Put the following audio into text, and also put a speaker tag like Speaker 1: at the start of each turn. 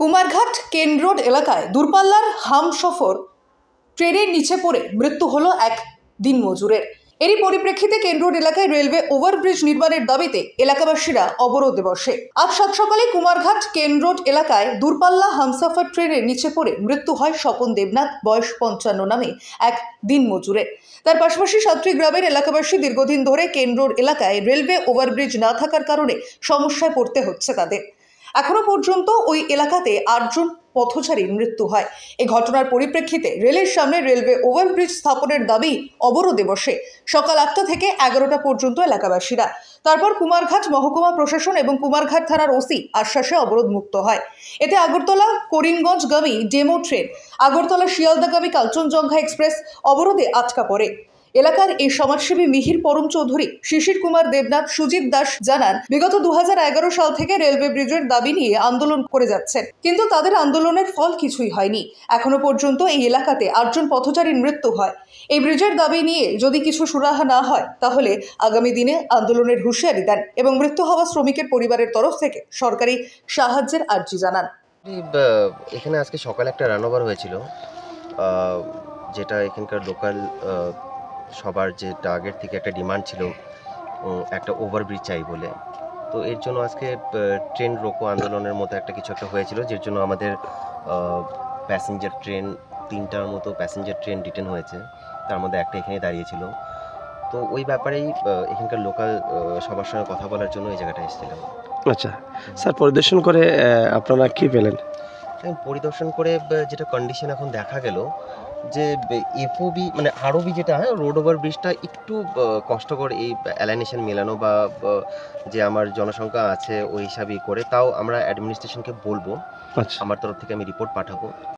Speaker 1: কুমারঘাট কেন রোড এলাকায় দূরপাল্লার হামসফর ট্রেনের নিচে পড়ে মৃত্যু হলো এক দিনমজুরের। এরই পরিপ্রেক্ষিতে কেন রোড এলাকায় রেলওয়ে ওভারব্রিজ নির্মাণের দাবিতে এলাকাবাসীরা অবরোধে বসে। আজ সাত সকালে কুমারঘাট কেন রোড এলাকায় দূরপাল্লা হামসফর ট্রেনের নিচে পড়ে মৃত্যু হয় স্বপন দেবনাথ, বয়স 55 নামে এক দিনমজুরের। তার পাশাপাশি সাতটি গ্রামের এলাকাবাসী দীর্ঘদিন ধরে কেন রোড এলাকায় রেলওয়ে ওভারব্রিজ না থাকার কারণে সমস্যায় পড়তে হচ্ছে তাদের। এখনো পর্যন্ত ওই এলাকাতে 8 জন পথচারীর মৃত্যু হয়। এই ঘটনার পরিপ্রেক্ষিতে রেলের সামনে রেলওয়ে ওভারব্রিজ স্থাপনের দাবি অবরোধে বসে সকাল 8টা থেকে 11টা পর্যন্ত এলাকাবাসীরা। তারপর কুমারঘাট মহকুমা প্রশাসন এবং কুমারঘাট থানার ওসি আশ্বাসে অবরোধ মুক্ত হয়। এতে আগরতলা করিমগঞ্জগামী ডেমো ট্রেন, আগরতলা শিয়ালদাগামী কাঞ্চনজঙ্ঘা এক্সপ্রেস অবরোধে আটকা পড়ে। এলাকার এই সমাজসেবী মিহির পরম চৌধুরী, শিশির কুমার দেবনাথ, সুজিত দাস জানান, বিগত 2011 সাল থেকে রেলওয়ে ব্রিজের দাবি নিয়ে আন্দোলন করে যাচ্ছেন, কিন্তু তাদের আন্দোলনের ফল কিছুই হয়নি। এখনো পর্যন্ত এই এলাকাতে 8 জন পথচারীর মৃত্যু হয়। এই ব্রিজের দাবি নিয়ে যদি কিছু সুরাহা না হয় তাহলে আগামী দিনে আন্দোলনের হুঁশিয়ারি দেন এবং মৃত্যু হওয়া শ্রমিকের পরিবারের তরফ থেকে সরকারি সাহায্যের আর্জি জানান।
Speaker 2: এখানে আজকে সকালে একটা রানওভার হয়েছিল, যেটা এখানকার লোকাল সবার যে আগের থেকে একটা ডিমান্ড ছিল একটা ওভারব্রিজ চাই বলে। তো এর জন্য আজকে ট্রেন রোকো আন্দোলনের মতো কিছু একটা হয়েছিল, যার জন্য আমাদের প্যাসেঞ্জার ট্রেন 3টার মতো প্যাসেঞ্জার ট্রেন ডিটেন হয়েছে, তার মধ্যে একটা এখানে দাঁড়িয়েছিল। তো ওই ব্যাপারেই এখানকার লোকাল সবার সঙ্গে কথা বলার জন্য এই জায়গাটা এসেছিলাম।
Speaker 3: আচ্ছা স্যার, পরিদর্শন করে আপনারা কি পেলেন?
Speaker 2: পরিদর্শন করে যেটা কন্ডিশন এখন দেখা গেল যে এফওবি মানে আরওবি যেটা রোড ওভার ব্রিজটা একটু কষ্টকর, এই অ্যালাইনেশন মেলানো বা যে আমার জনসংখ্যা আছে ওই হিসাবেই করে, তাও আমরা অ্যাডমিনিস্ট্রেশনকে বলবো।
Speaker 3: আচ্ছা,
Speaker 2: আমার তরফ থেকে আমি রিপোর্ট পাঠাবো।